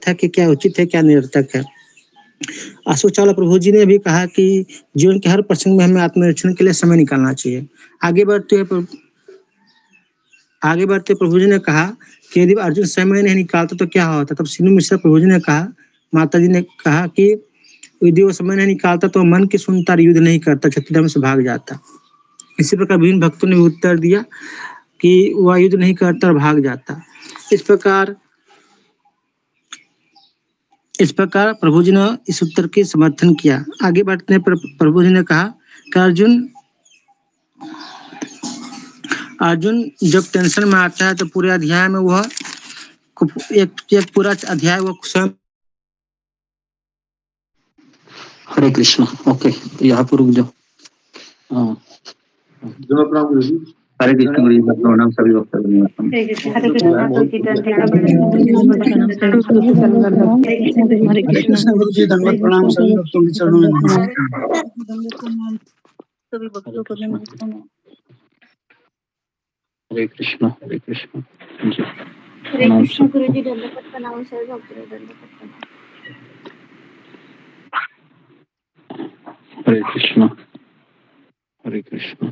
निरर्थक है, क्या उचित है, क्या निरर्थक है। अशोक चावला प्रभु जी ने भी कहा कि जीवन के हर प्रसंग में हमें आत्मनिरीक्षण के लिए समय निकालना चाहिए। आगे बढ़ते प्रभु जी ने कहा कि यदि अर्जुन समय नहीं निकालता तो क्या होता। तब सीनू मिश्रा प्रभु जी ने कहा, माता जी ने कहा कि यदि वो समय नहीं निकालता तो मन की सुनता, युद्ध नहीं करता, छत्तीसगढ़ से भाग जाता। इसी प्रकार विभिन्न भक्तों ने उत्तर दिया कि वह युद्ध नहीं करता और भाग जाता। इस प्रकार प्रभु जी ने इस उत्तर के समर्थन किया। आगे बढ़ने पर प्रभु जी ने कहा कि अर्जुन जब टेंशन में आता है तो पूरे अध्याय में वह एक पूरा अध्याय वो स्वयं। हरे कृष्ण। ओके, तो यहाँ पर रुक जाओ। हरे कृष्ण गुरु जी का प्रणाम सभी भक्तों को। हरे कृष्ण गुरु जी, धन्यवाद प्रणाम सभी भक्तों के चरणों में सभी भक्तों को नमस्कार। हरे कृष्ण हरे कृष्ण जी। हरे कृष्ण गुरु जी, दंडवत प्रणाम सभी भक्तों को दंडवत प्रणाम। हरे कृष्ण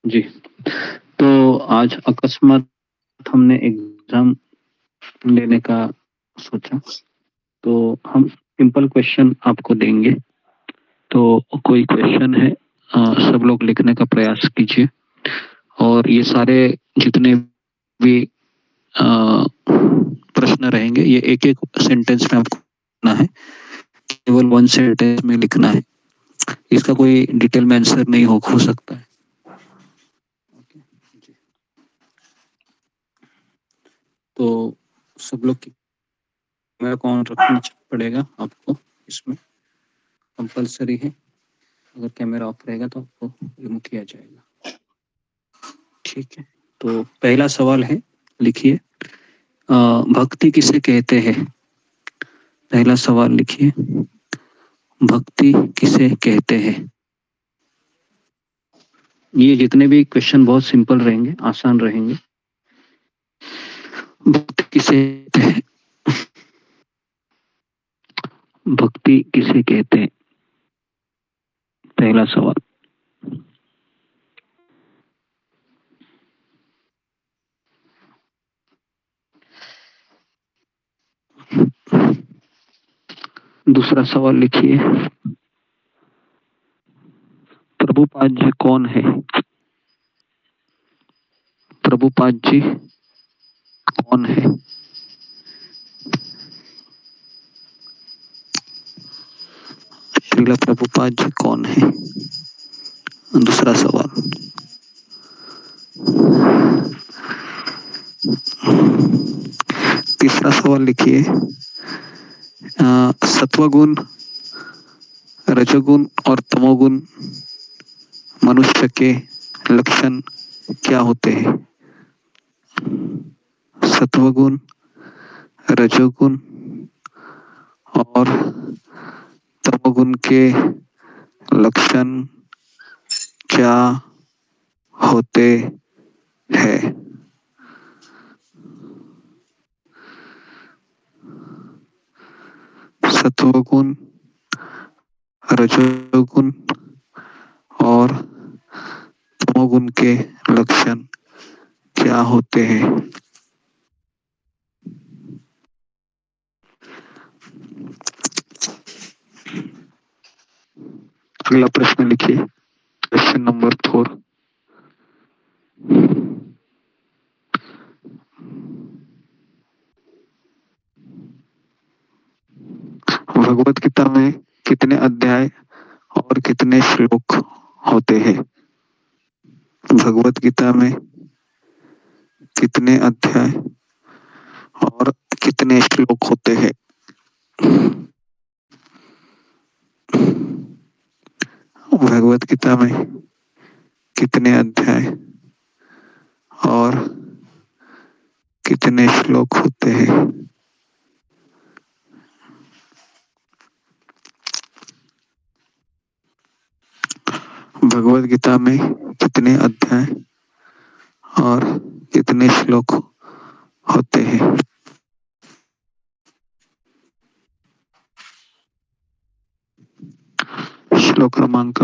जी। तो आज अकस्मात हमने एग्जाम लेने का सोचा, तो हम सिंपल क्वेश्चन आपको देंगे। तो कोई क्वेश्चन है, सब लोग लिखने का प्रयास कीजिए। और ये सारे जितने भी प्रश्न रहेंगे, ये एक एक सेंटेंस में आपको लिखना है, केवल वन सेंटेंस में लिखना है। इसका कोई डिटेल में आंसर नहीं हो सकता है। तो सब लोग की कैमरा ऑन रखना पड़ेगा आपको, इसमें कंपलसरी है। अगर कैमरा ऑफ रहेगा तो आपको रिमूव किया जाएगा। ठीक है, तो पहला सवाल है, लिखिए, भक्ति किसे कहते हैं। पहला सवाल लिखिए, भक्ति किसे कहते हैं। ये जितने भी क्वेश्चन बहुत सिंपल रहेंगे, आसान रहेंगे। भक्ति किसे कहते हैं, भक्ति किसे कहते हैं, पहला सवाल। दूसरा सवाल लिखिए, प्रभुपाद जी कौन है। प्रभुपाद जी कौन है। श्रील प्रभुपाद जी कौन है। दूसरा सवाल। तीसरा सवाल लिखिए, सत्वगुण, रजोगुण और तमोगुण मनुष्य के लक्षण क्या होते हैं। सत्वगुण, रजोगुण और तमोगुण के लक्षण क्या होते हैं। सत्वगुण, रजोगुण और तमोगुण के लक्षण क्या होते हैं। अगला प्रश्न लिखिए, क्वेश्चन नंबर 4। भगवत गीता में कितने अध्याय और कितने श्लोक होते हैं। भगवत गीता में कितने अध्याय और कितने श्लोक होते हैं। भगवत गीता में कितने अध्याय और कितने श्लोक होते हैं। भगवत गीता में कितने अध्याय और कितने श्लोक होते हैं। श्लोक क्रमांक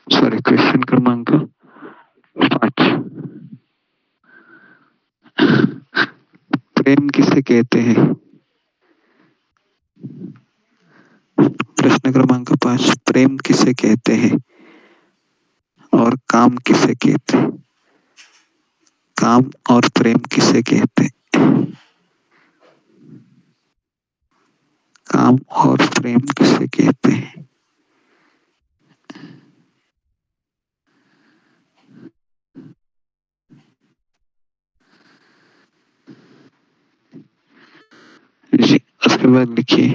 क्वेश्चन क्रमांक 5। प्रेम किसे कहते हैं? प्रश्न क्रमांक 5, प्रेम किसे कहते हैं और काम किसे कहते हैं? काम और प्रेम किसे कहते हैं? काम और प्रेम किसे कहते हैं? जी, उसके बाद लिखिए,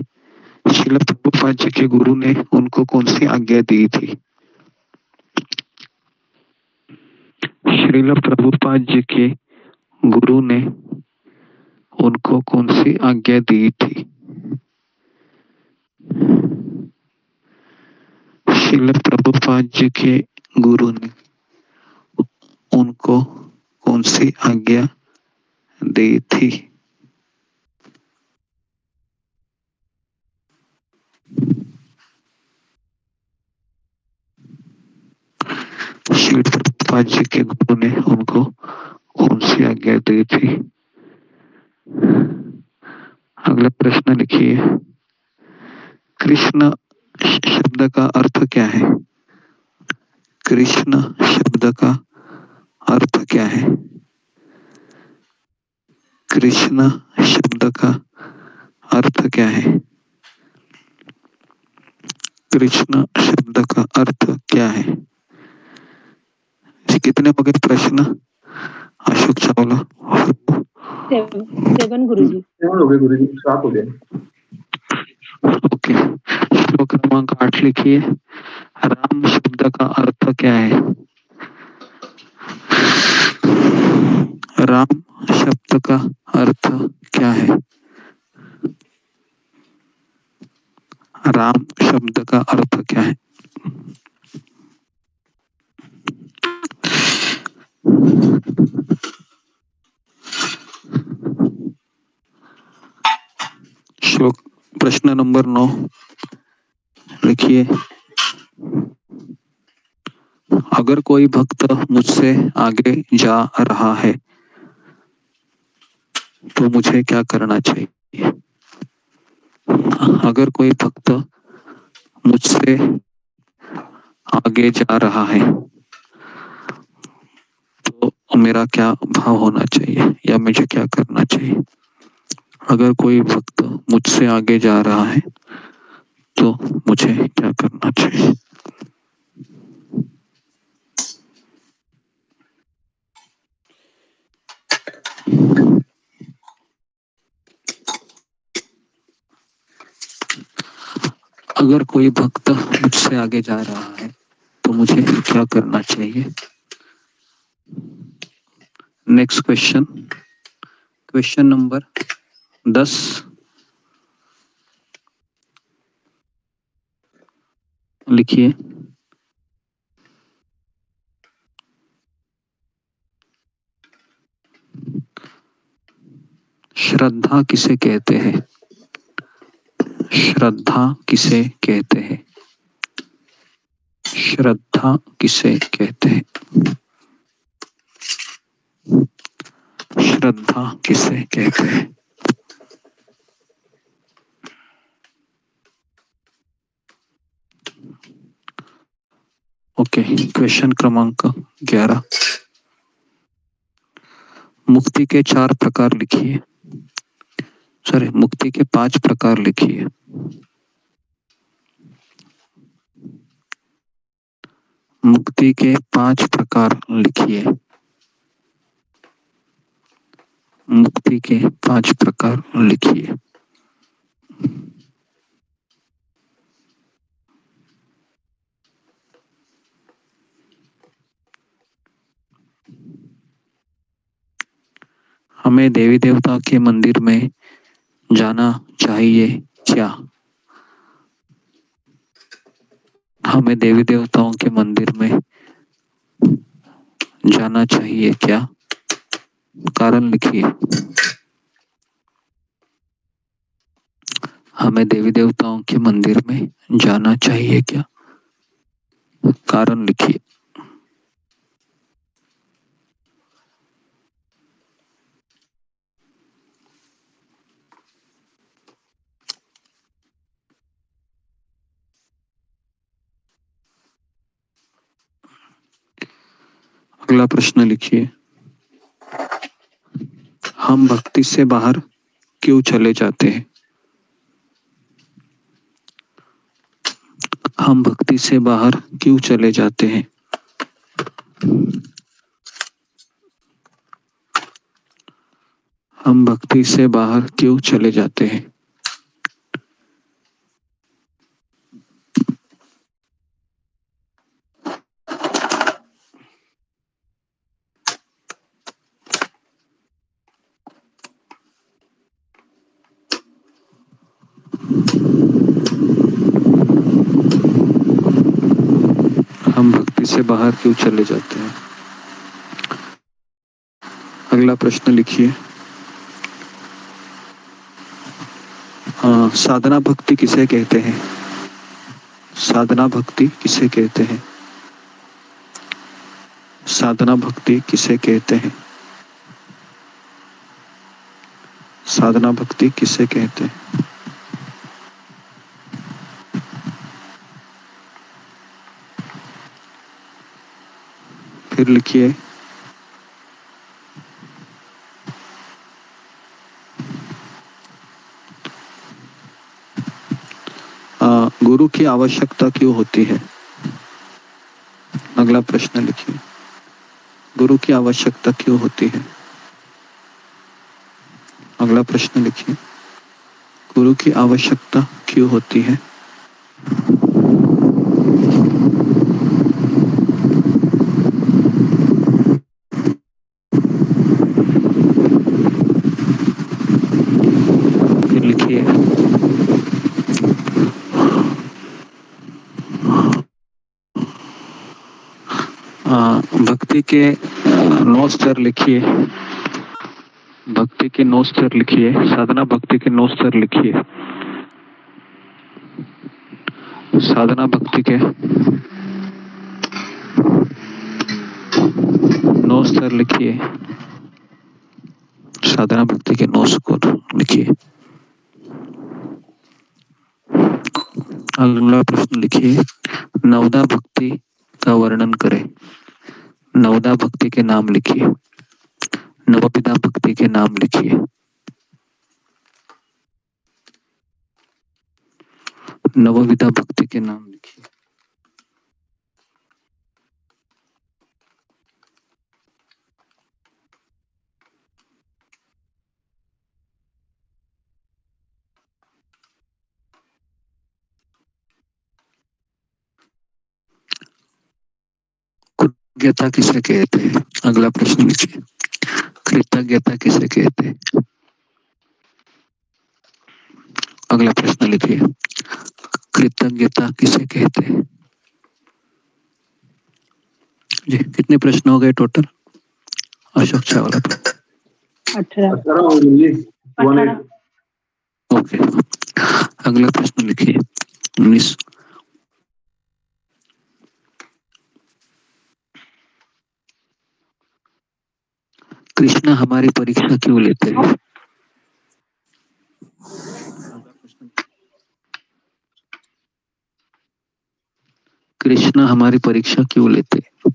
श्रील प्रभुपाद जी के गुरु ने उनको कौन सी आज्ञा दी थी? श्रील प्रभुपाद जी के गुरु ने उनको कौन सी आज्ञा दी थी? श्रील प्रभुपाद जी के गुरु ने उनको कौन सी आज्ञा दी थी? श्री प्रभुपाद जी के गुरु ने उनको कौन सी आज्ञा दी थी? अगला प्रश्न लिखिए, कृष्ण शब्द का अर्थ क्या है? कृष्ण शब्द का अर्थ क्या है? कृष्ण शब्द का अर्थ क्या है? कृष्ण शब्द का अर्थ क्या है? कितने हो गए प्रश्न? अशोक चावला 7 गुरुजी। 7 हो गए। ओके, श्लोक क्रमांक 8 लिखिए, राम शब्द का अर्थ क्या है? राम शब्द का अर्थ क्या है? राम शब्द का अर्थ क्या है? श्लोक प्रश्न नंबर 9 लिखिए, अगर कोई भक्त मुझसे आगे जा रहा है तो मुझे क्या करना चाहिए? अगर कोई भक्त मुझसे आगे जा रहा है तो मेरा क्या भाव होना चाहिए या मुझे क्या करना चाहिए? अगर कोई भक्त मुझसे आगे जा रहा है तो मुझे क्या करना चाहिए? अगर कोई भक्त मुझसे आगे जा रहा है तो मुझे क्या करना चाहिए? नेक्स्ट क्वेश्चन, क्वेश्चन नंबर 10 लिखिए, श्रद्धा किसे कहते हैं? श्रद्धा किसे कहते हैं? श्रद्धा किसे कहते हैं? श्रद्धा किसे कहते हैं? ओके, क्वेश्चन क्रमांक 11, मुक्ति के 4 प्रकार लिखिए। सॉरी, मुक्ति के 5 प्रकार लिखिए। मुक्ति के 5 प्रकार लिखिए। मुक्ति के 5 प्रकार लिखिए। हमें देवी देवता के मंदिर में जाना चाहिए क्या? हमें देवी देवताओं के मंदिर में जाना चाहिए क्या? कारण लिखिए। हमें देवी देवताओं के मंदिर में जाना चाहिए क्या? कारण लिखिए। अगला प्रश्न लिखिए, हम भक्ति से बाहर क्यों चले जाते हैं? हम भक्ति से बाहर क्यों चले जाते हैं? हम भक्ति से बाहर क्यों चले जाते हैं? हम भक्ति से बाहर क्यों चले जाते हैं? अगला प्रश्न लिखिए, साधना भक्ति किसे कहते हैं? साधना भक्ति किसे कहते हैं? साधना भक्ति किसे कहते हैं? साधना भक्ति किसे कहते हैं? फिर लिखिए, गुरु की आवश्यकता क्यों होती है? अगला प्रश्न लिखिए, गुरु की आवश्यकता क्यों होती है? अगला प्रश्न लिखिए, गुरु की आवश्यकता क्यों होती है? फिर लिखिए, भक्ति के 9 स्तर लिखिए। भक्ति के 9 स्तर लिखिए। साधना भक्ति के 9 स्तर लिखिए। साधना भक्ति के 9 स्तर लिखिए। साधना भक्ति के 9 स्तर लिखिए। अगला प्रश्न लिखिए, नवदा भक्ति का वर्णन करें। नवदा भक्ति के नाम लिखिए। नवविधा भक्ति के नाम लिखिए। नवविधा भक्ति के नाम लिखिए। कृतज्ञता किसे कहते हैं? अगला प्रश्न लिखिए, कृतज्ञता किसे कहते हैं? अगला प्रश्न लिखिए, कृतज्ञता किसे कहते हैं? जी, कितने प्रश्न हो गए टोटल? अशोक चावला। 18 ओके, अगला प्रश्न लिखिए, 19। कृष्ण हमारी परीक्षा क्यों लेते हैं? कृष्ण हमारी परीक्षा क्यों लेते हैं?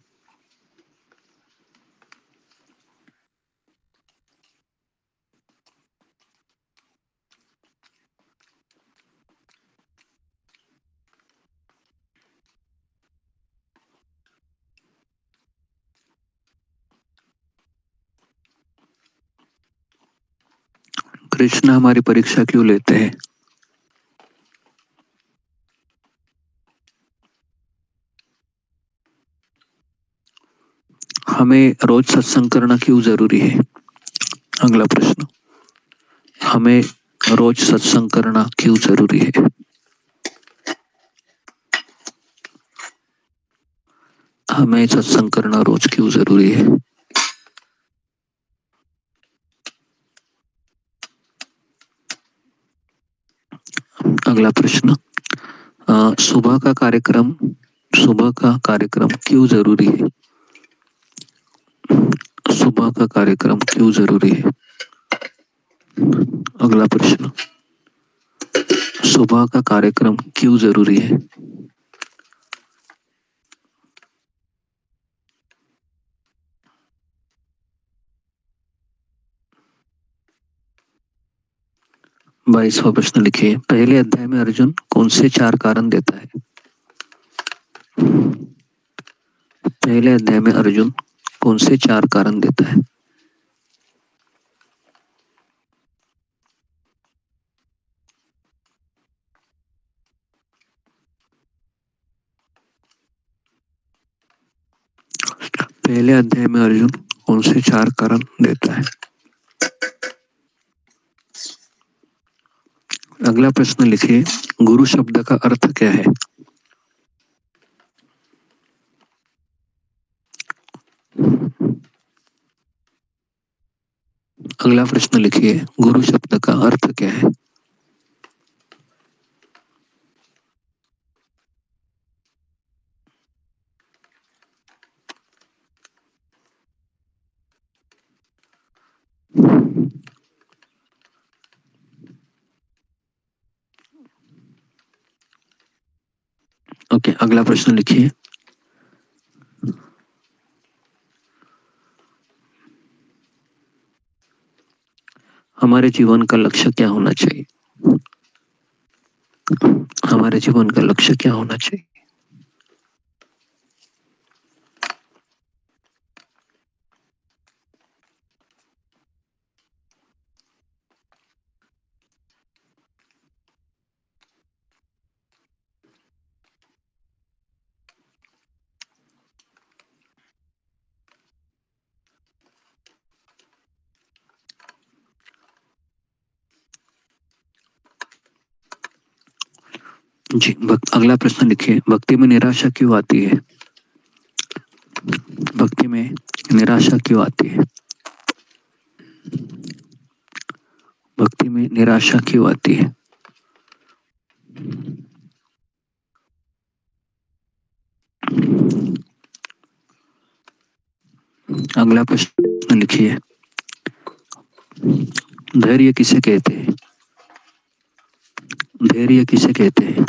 कृष्ण हमारी परीक्षा क्यों लेते हैं? हमें रोज सत्संग करना क्यों जरूरी है? अगला प्रश्न, हमें रोज सत्संग करना क्यों जरूरी है? हमें सत्संग करना रोज क्यों जरूरी है? अगला प्रश्न, सुबह का कार्यक्रम सुबह का कार्यक्रम क्यों जरूरी है? सुबह का कार्यक्रम क्यों जरूरी है? अगला प्रश्न, सुबह का कार्यक्रम क्यों जरूरी है? बाईसवां प्रश्न लिखिए, पहले अध्याय में अर्जुन कौन से 4 कारण देता है? पहले अध्याय में अर्जुन कौन से 4 कारण देता है? पहले अध्याय में अर्जुन कौन से 4 कारण देता है? अगला प्रश्न लिखिए, गुरु शब्द का अर्थ क्या है? अगला प्रश्न लिखिए, गुरु शब्द का अर्थ क्या है? ओके, अगला प्रश्न लिखिए, हमारे जीवन का लक्ष्य क्या होना चाहिए? हमारे जीवन का लक्ष्य क्या होना चाहिए? जी, अगला प्रश्न लिखिए, भक्ति में निराशा क्यों आती है? भक्ति में निराशा क्यों आती है? भक्ति में निराशा क्यों आती है? अगला प्रश्न लिखिए, धैर्य किसे कहते हैं? धैर्य किसे कहते हैं?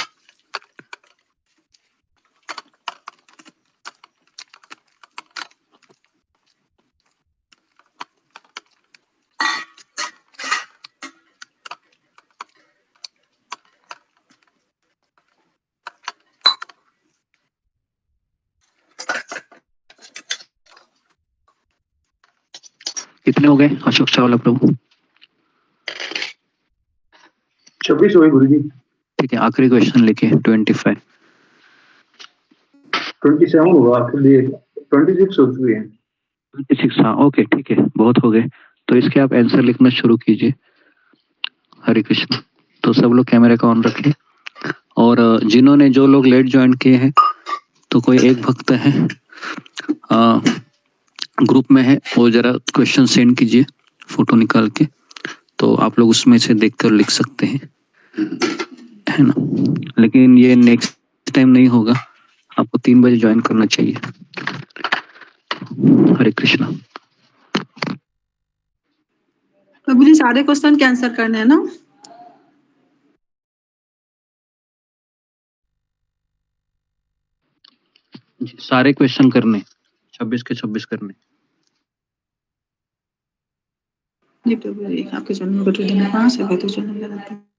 कितने हो गए अशोक चावला प्रभु? 26 हो गए गुरुजी। ठीक है, आखिरी क्वेश्चन लिखिए, 25। 27 होगा, आखिर 26 हो चुकी है। 26, हाँ, ओके, ठीक है, बहुत हो गए। तो इसके आप आंसर लिखना शुरू कीजिए। हरे कृष्ण। तो सब लोग कैमरे का ऑन रखिए, और जिन्होंने, जो लोग लेट ज्वाइन किए हैं, तो कोई एक भक्त है ग्रुप में है, वो जरा क्वेश्चन सेंड कीजिए फोटो निकाल के, तो आप लोग उसमें से देखकर लिख सकते हैं, है ना। लेकिन ये नेक्स्ट टाइम नहीं होगा, आपको 3 बजे ज्वाइन करना चाहिए। हरे कृष्णा। प्रभु जी, सारे क्वेश्चन के आंसर करने हैं ना? सारे क्वेश्चन करने, 26 के 26 करने। जी प्रभु जी, आपके चरणों में बैठे दिन 5 है, बैठे चरणों में